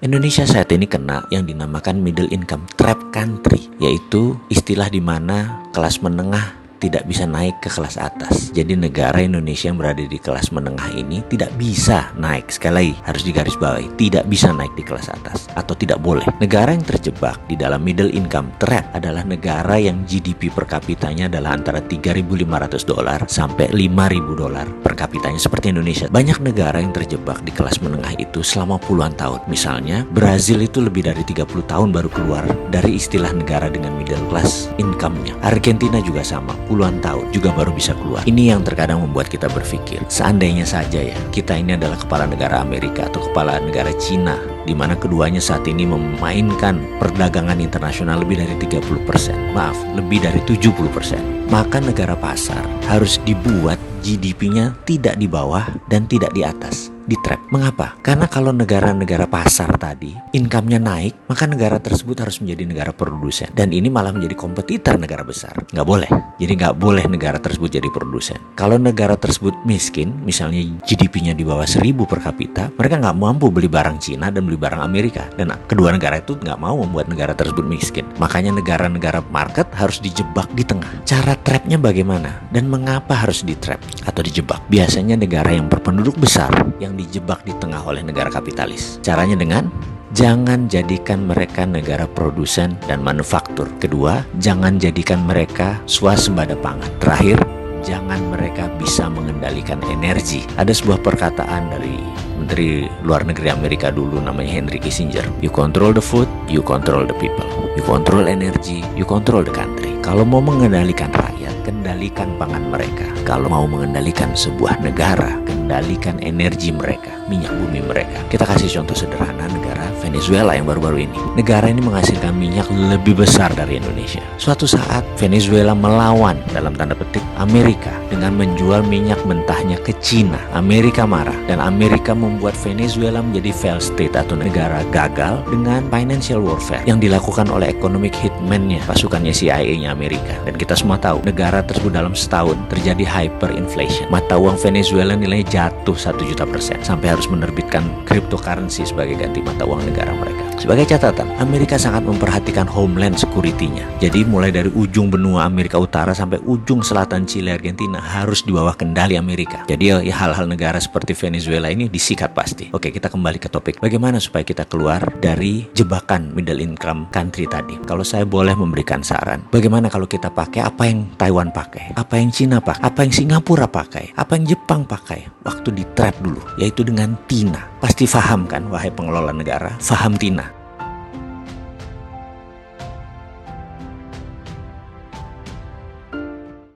Indonesia saat ini kena yang dinamakan middle income trap country, yaitu istilah di mana kelas menengah tidak bisa naik ke kelas atas. Jadi negara Indonesia yang berada di kelas menengah ini tidak bisa naik. Sekali lagi harus digarisbawahi, tidak bisa naik di kelas atas atau tidak boleh. Negara yang terjebak di dalam middle income trap adalah negara yang GDP per kapitanya adalah antara $3.500 sampai $5.000 per kapitanya seperti Indonesia. Banyak negara yang terjebak di kelas menengah itu selama puluhan tahun. Misalnya Brazil itu lebih dari 30 tahun baru keluar dari istilah negara dengan middle class income-nya. Argentina juga sama, puluhan tahun juga baru bisa keluar. Ini yang terkadang membuat kita berpikir, seandainya saja ya kita ini adalah kepala negara Amerika atau kepala negara Cina, di mana keduanya saat ini memainkan perdagangan internasional lebih dari 30%, maaf, lebih dari 70%. Maka negara pasar harus dibuat GDP-nya tidak di bawah dan tidak di atas, di trap. Mengapa? Karena kalau negara-negara pasar tadi income-nya naik, maka negara tersebut harus menjadi negara produsen, dan ini malah menjadi kompetitor negara besar. Nggak boleh. Jadi nggak boleh negara tersebut jadi produsen. Kalau negara tersebut miskin, misalnya GDP-nya di bawah 1.000 per kapita, mereka nggak mampu beli barang Cina dan beli barang Amerika, dan kedua negara itu nggak mau membuat negara tersebut miskin. Makanya negara-negara market harus dijebak di tengah. Cara trapnya bagaimana dan mengapa harus di trap atau dijebak? Biasanya negara yang berpenduduk besar yang dijebak di tengah oleh negara kapitalis. Caranya dengan jangan jadikan mereka negara produsen dan manufaktur. Kedua, jangan jadikan mereka swasembada pangan. Terakhir, jangan mereka bisa mengendalikan energi. Ada sebuah perkataan dari Menteri Luar Negeri Amerika dulu namanya Henry Kissinger. You control the food, you control the people. You control energy, you control the country. Kalau mau mengendalikan rakyat, kendalikan pangan mereka. Kalau mau mengendalikan sebuah negara, kendalikan energi mereka, minyak bumi mereka. Kita kasih contoh sederhana negara Venezuela yang baru-baru ini. Negara ini menghasilkan minyak lebih besar dari Indonesia. Suatu saat Venezuela melawan dalam tanda petik Amerika dengan menjual minyak mentahnya ke Cina. Amerika marah dan Amerika membuat Venezuela menjadi failed state atau negara gagal dengan financial warfare yang dilakukan oleh economic hitman-nya, pasukannya CIA-nya Amerika. Dan kita semua tahu negara tersebut dalam setahun terjadi hyperinflation. Mata uang Venezuela nilainya jatuh 1.000.000% sampai harus menerbitkan cryptocurrency sebagai ganti mata uang negara mereka. Sebagai catatan, Amerika sangat memperhatikan homeland security-nya. Jadi mulai dari ujung benua Amerika Utara sampai ujung selatan Chile, Argentina harus di bawah kendali Amerika. Jadi ya hal-hal negara seperti Venezuela ini disikat pasti. Oke, kita kembali ke topik. Bagaimana supaya kita keluar dari jebakan middle income country tadi? Kalau saya boleh memberikan saran, bagaimana kalau kita pakai apa yang Taiwan pakai, apa yang Cina pakai, apa yang Singapura pakai, apa yang Jepang pakai waktu di trap dulu, yaitu dengan TINA. Pasti paham kan, wahai pengelola negara, paham TINA.